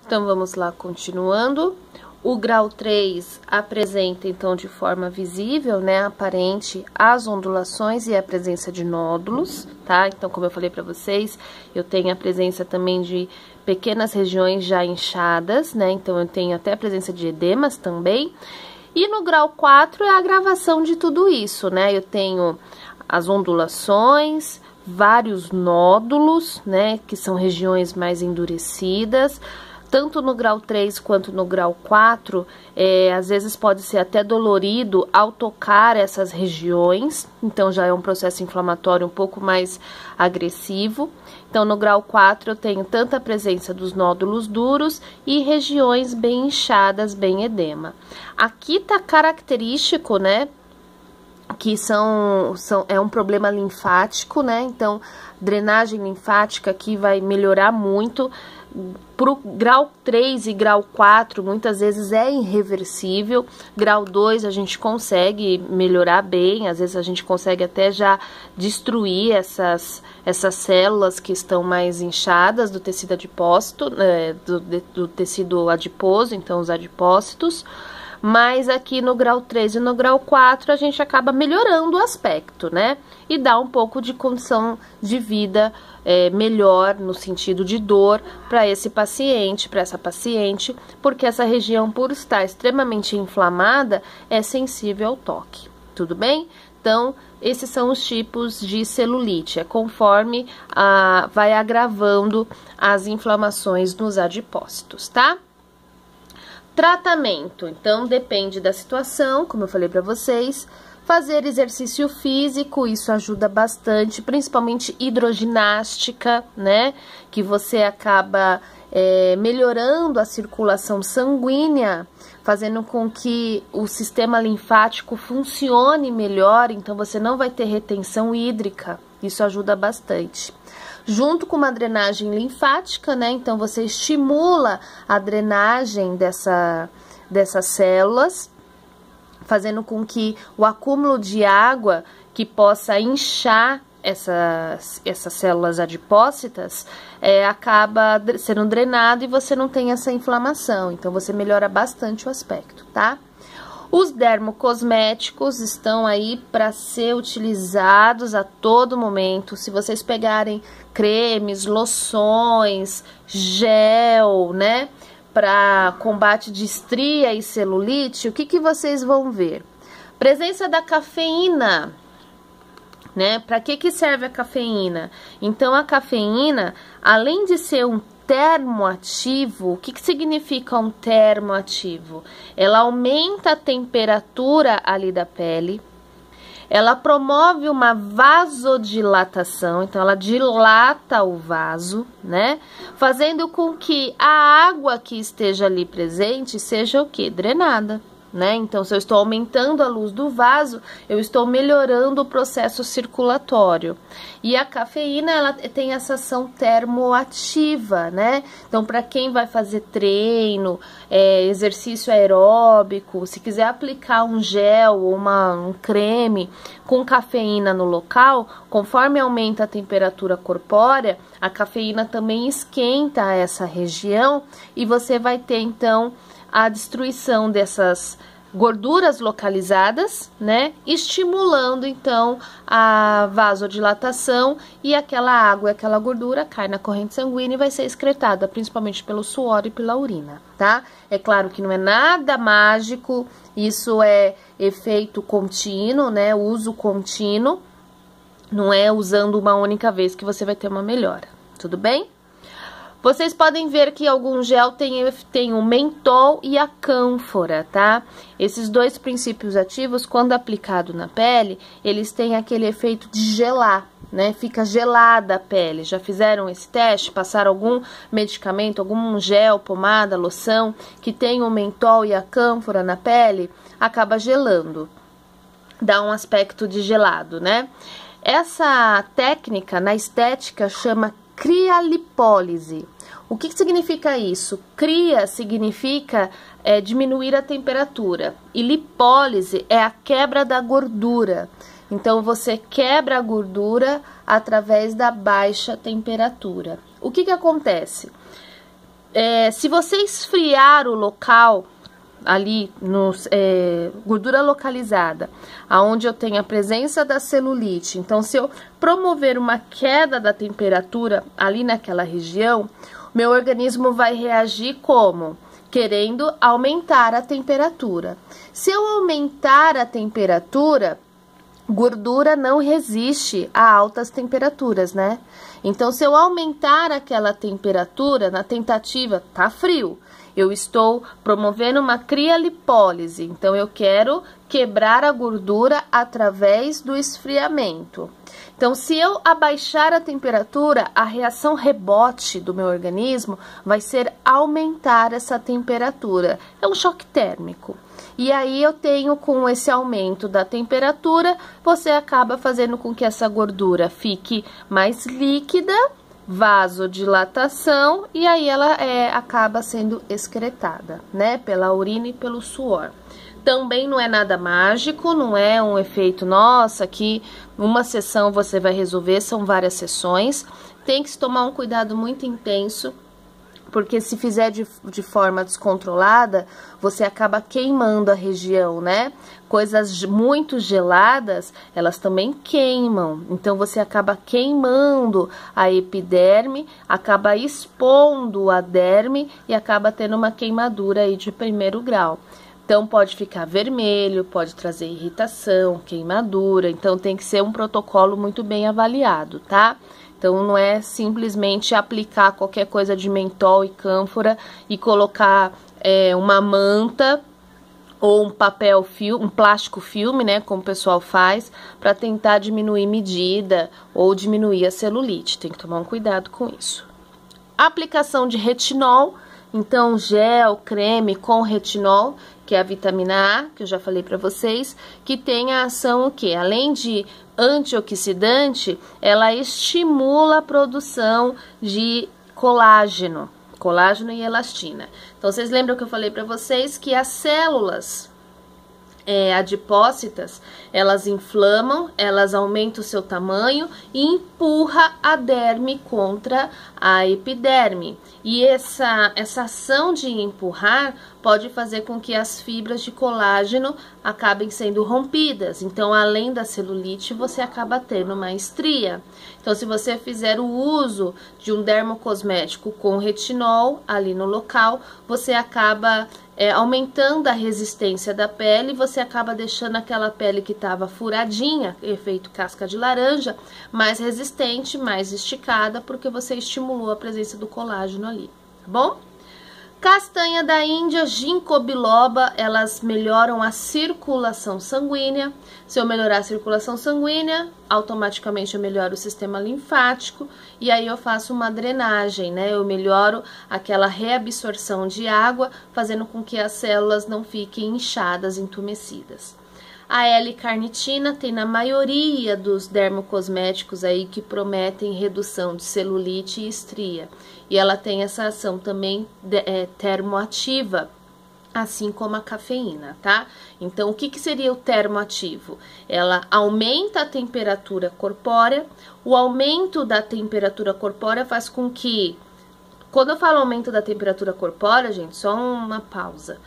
Então, vamos lá, continuando. O grau 3 apresenta, então, de forma visível, né, aparente, as ondulações e a presença de nódulos, tá? Então, como eu falei pra vocês, eu tenho a presença também de pequenas regiões já inchadas, né? Então, eu tenho até a presença de edemas também. E no grau 4 é a agravação de tudo isso, né? Eu tenho as ondulações, vários nódulos, né, que são regiões mais endurecidas. Tanto no grau 3 quanto no grau 4, às vezes pode ser até dolorido ao tocar essas regiões, então já é um processo inflamatório um pouco mais agressivo. Então, no grau 4 eu tenho tanto a presença dos nódulos duros e regiões bem inchadas, bem edema. Aqui tá característico, né, que é um problema linfático, né? Então, drenagem linfática aqui vai melhorar muito. Pro grau 3 e grau 4, muitas vezes é irreversível. Grau 2 a gente consegue melhorar bem, às vezes a gente consegue até já destruir essas células que estão mais inchadas do tecido adipócito, do tecido adiposo, então os adipócitos. Mas aqui no grau 3 e no grau 4 a gente acaba melhorando o aspecto, né? E dá um pouco de condição de vida melhor no sentido de dor para esse paciente, para essa paciente, porque essa região, por estar extremamente inflamada, é sensível ao toque, tudo bem? Então, esses são os tipos de celulite, é conforme vai agravando as inflamações nos adipócitos, tá? Tratamento, então, depende da situação, como eu falei para vocês. Fazer exercício físico, isso ajuda bastante, principalmente hidroginástica, né? Que você acaba melhorando a circulação sanguínea, fazendo com que o sistema linfático funcione melhor, então você não vai ter retenção hídrica, isso ajuda bastante. Junto com uma drenagem linfática, né? Então, você estimula a drenagem dessas células, fazendo com que o acúmulo de água que possa inchar essas células adipócitas acaba sendo drenado e você não tem essa inflamação. Então, você melhora bastante o aspecto, tá? Os dermocosméticos estão aí para ser utilizados a todo momento. Se vocês pegarem cremes, loções, gel, né, para combate de estria e celulite, o que vocês vão ver? Presença da cafeína, né? Para que serve a cafeína? Então, a cafeína, além de ser um termoativo, o que significa um termoativo? Ela aumenta a temperatura ali da pele, ela promove uma vasodilatação, então ela dilata o vaso, né? Fazendo com que a água que esteja ali presente seja o quê? Drenada, né? Então, se eu estou aumentando a luz do vaso, eu estou melhorando o processo circulatório. E a cafeína, ela tem essa ação termoativa, né? Então, para quem vai fazer treino, exercício aeróbico, se quiser aplicar um gel ou um creme com cafeína no local, conforme aumenta a temperatura corpórea, a cafeína também esquenta essa região e você vai ter, então, a destruição dessas gorduras localizadas, né? Estimulando, então, a vasodilatação e aquela água e aquela gordura cai na corrente sanguínea e vai ser excretada, principalmente pelo suor e pela urina, tá? É claro que não é nada mágico, isso é efeito contínuo, né? Uso contínuo, não é usando uma única vez que você vai ter uma melhora, tudo bem? Vocês podem ver que algum gel tem o mentol e a cânfora, tá? Esses dois princípios ativos, quando aplicado na pele, eles têm aquele efeito de gelar, né? Fica gelada a pele. Já fizeram esse teste? Passaram algum medicamento, algum gel, pomada, loção, que tem o mentol e a cânfora na pele? Acaba gelando. Dá um aspecto de gelado, né? Essa técnica, na estética, chama crialipólise. O que significa isso? Cria significa diminuir a temperatura e lipólise é a quebra da gordura. Então, você quebra a gordura através da baixa temperatura. O que acontece? Se você esfriar o local ali, gordura localizada, aonde eu tenho a presença da celulite, então se eu promover uma queda da temperatura ali naquela região, meu organismo vai reagir como? Querendo aumentar a temperatura. Se eu aumentar a temperatura, gordura não resiste a altas temperaturas, né? Então, se eu aumentar aquela temperatura, na tentativa, tá frio, eu estou promovendo uma criolipólise. Então, eu quero quebrar a gordura através do esfriamento. Então, se eu abaixar a temperatura, a reação rebote do meu organismo vai ser aumentar essa temperatura. É um choque térmico. E aí eu tenho, com esse aumento da temperatura, você acaba fazendo com que essa gordura fique mais líquida, vasodilatação, e aí ela acaba sendo excretada, né, pela urina e pelo suor. Também não é nada mágico, não é um efeito, nossa, que uma sessão você vai resolver, são várias sessões. Tem que se tomar um cuidado muito intenso, porque se fizer de forma descontrolada, você acaba queimando a região, né? Coisas muito geladas, elas também queimam. Então, você acaba queimando a epiderme, acaba expondo a derme e acaba tendo uma queimadura aí de primeiro grau. Então, pode ficar vermelho, pode trazer irritação, queimadura. Então, tem que ser um protocolo muito bem avaliado, tá? Então, não é simplesmente aplicar qualquer coisa de mentol e cânfora e colocar uma manta ou um papel filme, um plástico filme, né, como o pessoal faz, para tentar diminuir medida ou diminuir a celulite. Tem que tomar um cuidado com isso. Aplicação de retinol, então gel, creme com retinol, que é a vitamina A, que eu já falei para vocês, que tem a ação o quê? Além de antioxidante, ela estimula a produção de colágeno e elastina. Então, vocês lembram que eu falei para vocês que as células adipócitas, elas inflamam, elas aumentam o seu tamanho e empurra a derme contra a epiderme. E essa ação de empurrar pode fazer com que as fibras de colágeno acabem sendo rompidas. Então, além da celulite, você acaba tendo uma estria. Então, se você fizer o uso de um dermocosmético com retinol ali no local, você acaba aumentando a resistência da pele, você acaba deixando aquela pele que estava furadinha, efeito casca de laranja, mais resistente, mais esticada, porque você estimulou a presença do colágeno ali, tá bom? Castanha da Índia, ginkgo biloba, elas melhoram a circulação sanguínea. Se eu melhorar a circulação sanguínea, automaticamente eu melhoro o sistema linfático e aí eu faço uma drenagem, né? Eu melhoro aquela reabsorção de água, fazendo com que as células não fiquem inchadas, entumecidas. A L-carnitina tem na maioria dos dermocosméticos aí que prometem redução de celulite e estria. E ela tem essa ação também termoativa, assim como a cafeína, tá? Então, o que seria o termoativo? Ela aumenta a temperatura corpórea. O aumento da temperatura corpórea faz com que... Quando eu falo aumento da temperatura corpórea, gente, só uma pausa.